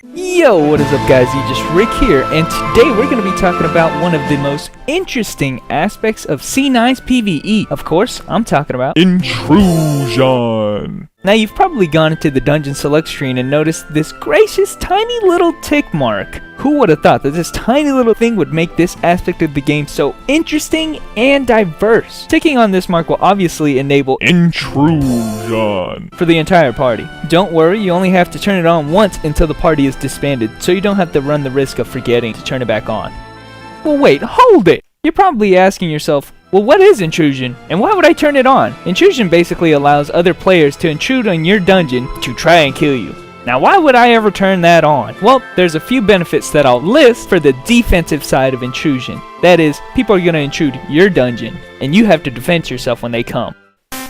Yo, what is up guys, just Rick here, and today we're going to be talking about one of the most interesting aspects of C9's PvE. Of course, I'm talking about Intrusion! Now you've probably gone into the dungeon select screen and noticed this gracious tiny little tick mark. Who would have thought that this tiny little thing would make this aspect of the game so interesting and diverse? Ticking on this mark will obviously enable Intrusion for the entire party. Don't worry, you only have to turn it on once until the party is disbanded, so you don't have to run the risk of forgetting to turn it back on. Well wait, hold it! You're probably asking yourself, well, what is Intrusion, and why would I turn it on? Intrusion basically allows other players to intrude on your dungeon to try and kill you. Now, why would I ever turn that on? Well, there's a few benefits that I'll list for the defensive side of Intrusion. That is, people are going to intrude your dungeon, and you have to defend yourself when they come.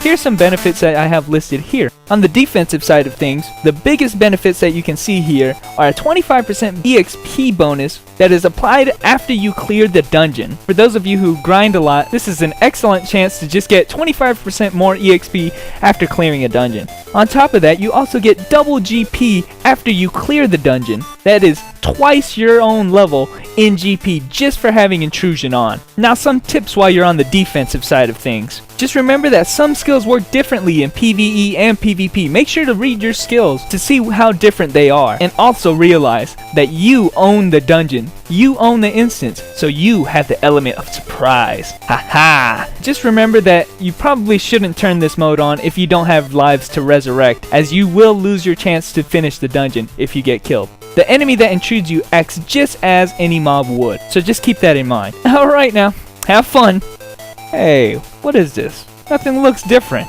Here's some benefits that I have listed here. On the defensive side of things, the biggest benefits that you can see here are a 25% EXP bonus that is applied after you clear the dungeon. For those of you who grind a lot, this is an excellent chance to just get 25% more EXP after clearing a dungeon. On top of that, you also get double GP after you clear the dungeon. That is twice your own level in GP just for having Intrusion on. Now some tips while you're on the defensive side of things. Just remember that some skills work differently in PvE and PvP. Make sure to read your skills to see how different they are. And also realize that you own the dungeon. You own the instance, so you have the element of surprise. Haha! Just remember that you probably shouldn't turn this mode on if you don't have lives to resurrect, as you will lose your chance to finish the dungeon if you get killed. The enemy that intrudes you acts just as any mob would, so just keep that in mind. Alright now, have fun! Hey, what is this? Nothing looks different.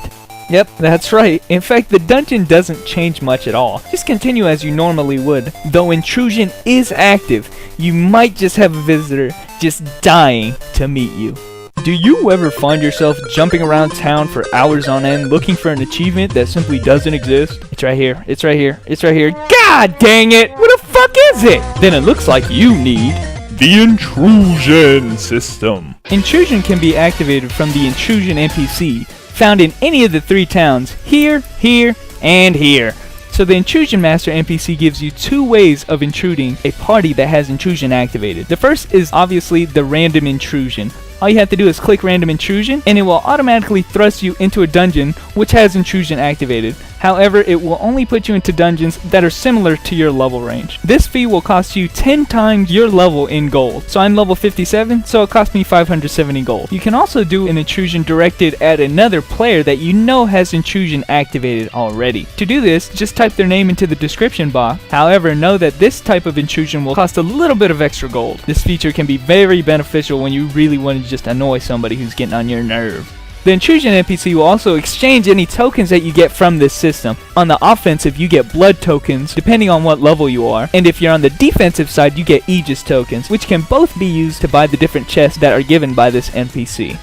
Yep, that's right. In fact, the dungeon doesn't change much at all. Just continue as you normally would. Though Intrusion is active, you might just have a visitor just dying to meet you. Do you ever find yourself jumping around town for hours on end looking for an achievement that simply doesn't exist? It's right here, it's right here, it's right here. God dang it! What the fuck is it? Then it looks like you need the Intrusion system. Intrusion can be activated from the Intrusion NPC, found in any of the 3 towns, here, here, and here. So the Intrusion Master NPC gives you 2 ways of intruding a party that has Intrusion activated. The first is obviously the random intrusion. All you have to do is click random intrusion and it will automatically thrust you into a dungeon which has Intrusion activated. However, it will only put you into dungeons that are similar to your level range. This fee will cost you 10 times your level in gold. So I'm level 57, so it cost me 570 gold. You can also do an intrusion directed at another player that you know has Intrusion activated already. To do this, just type their name into the description box. However, know that this type of intrusion will cost a little bit of extra gold. This feature can be very beneficial when you really want to just annoy somebody who's getting on your nerve. The Intrusion NPC will also exchange any tokens that you get from this system. On the offensive, you get blood tokens, depending on what level you are. And if you're on the defensive side, you get Aegis tokens, which can both be used to buy the different chests that are given by this NPC.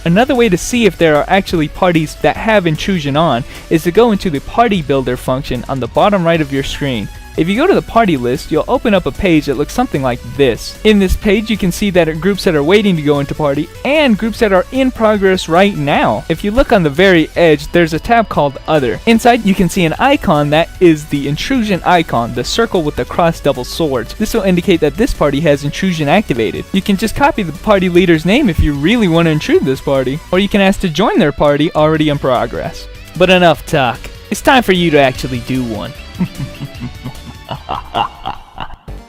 Another way to see if there are actually parties that have Intrusion on is to go into the Party Builder function on the bottom right of your screen. If you go to the party list, you'll open up a page that looks something like this. In this page, you can see that are groups that are waiting to go into party and groups that are in progress right now. If you look on the very edge, there's a tab called Other. Inside, you can see an icon that is the Intrusion icon, the circle with the cross double swords. This will indicate that this party has Intrusion activated. You can just copy the party leader's name if you really want to intrude this party, or you can ask to join their party already in progress. But enough talk. It's time for you to actually do one.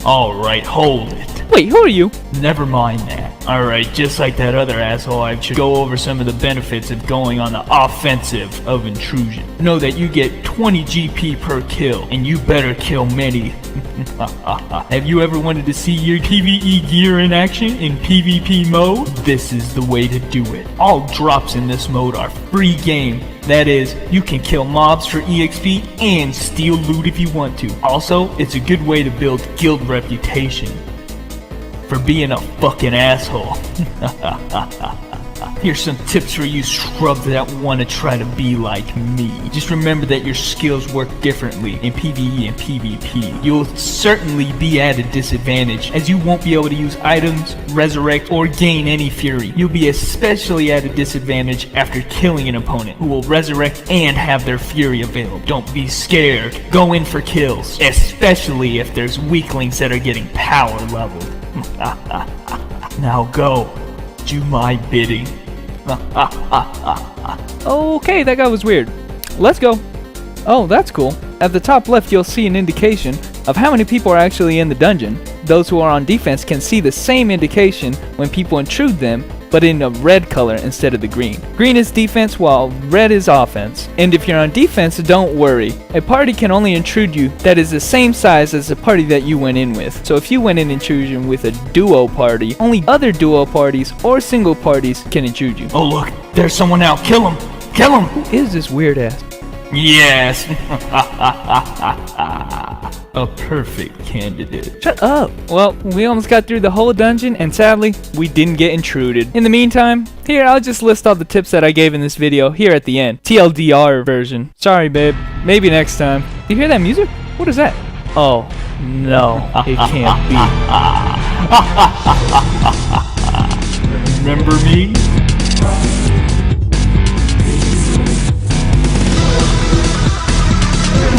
Alright, hold it. Wait, who are you? Never mind that. Alright, just like that other asshole, I should go over some of the benefits of going on the offensive of Intrusion. Know that you get 20 GP per kill, and you better kill many. Have you ever wanted to see your PvE gear in action in PvP mode? This is the way to do it. All drops in this mode are free game. That is, you can kill mobs for EXP and steal loot if you want to. Also, it's a good way to build guild reputation for being a fucking asshole. Here's some tips for you scrubs that want to try to be like me. Just remember that your skills work differently in PvE and PvP. You'll certainly be at a disadvantage, as you won't be able to use items, resurrect, or gain any fury. You'll be especially at a disadvantage after killing an opponent, who will resurrect and have their fury available. Don't be scared. Go in for kills, especially if there's weaklings that are getting power leveled. Now go. Do my bidding. Okay, that guy was weird. Let's go. Oh, that's cool. At the top left, you'll see an indication of how many people are actually in the dungeon. Those who are on defense can see the same indication when people intrude them, but in a red color instead of the green. Green is defense while red is offense. And if you're on defense, don't worry. A party can only intrude you that is the same size as the party that you went in with. So if you went in intrusion with a duo party, only other duo parties or single parties can intrude you. Oh look, there's someone out. Kill him. Kill him. Who is this weird ass? Yes. A perfect candidate. Shut up. Well, we almost got through the whole dungeon, and sadly, we didn't get intruded. In the meantime, here, I'll just list all the tips that I gave in this video here at the end. TLDR version. Sorry, babe. Maybe next time. You hear that music? What is that? Oh, no. It can't be. Remember me?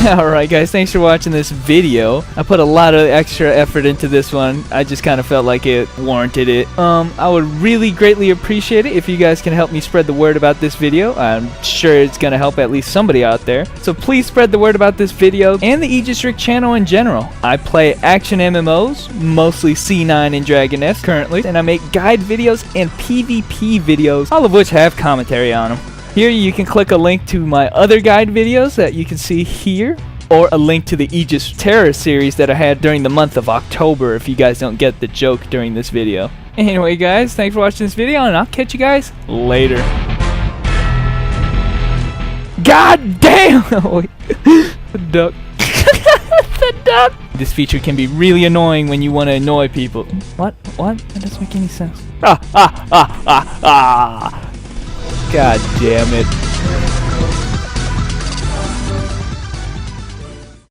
Alright guys, thanks for watching this video. I put a lot of extra effort into this one. I just kind of felt like it warranted it. I would really greatly appreciate it if you guys can help me spread the word about this video. I'm sure it's going to help at least somebody out there. So please spread the word about this video and the Aegis Rick channel in general. I play action MMOs, mostly C9 and Dragon F currently, and I make guide videos and PvP videos, all of which have commentary on them. Here you can click a link to my other guide videos that you can see here, or a link to the Aegis Terror series that I had during the month of October if you guys don't get the joke during this video. Anyway guys, thanks for watching this video, and I'll catch you guys later. God damn! The duck. The duck! This feature can be really annoying when you want to annoy people. What? What? That doesn't make any sense. God damn it.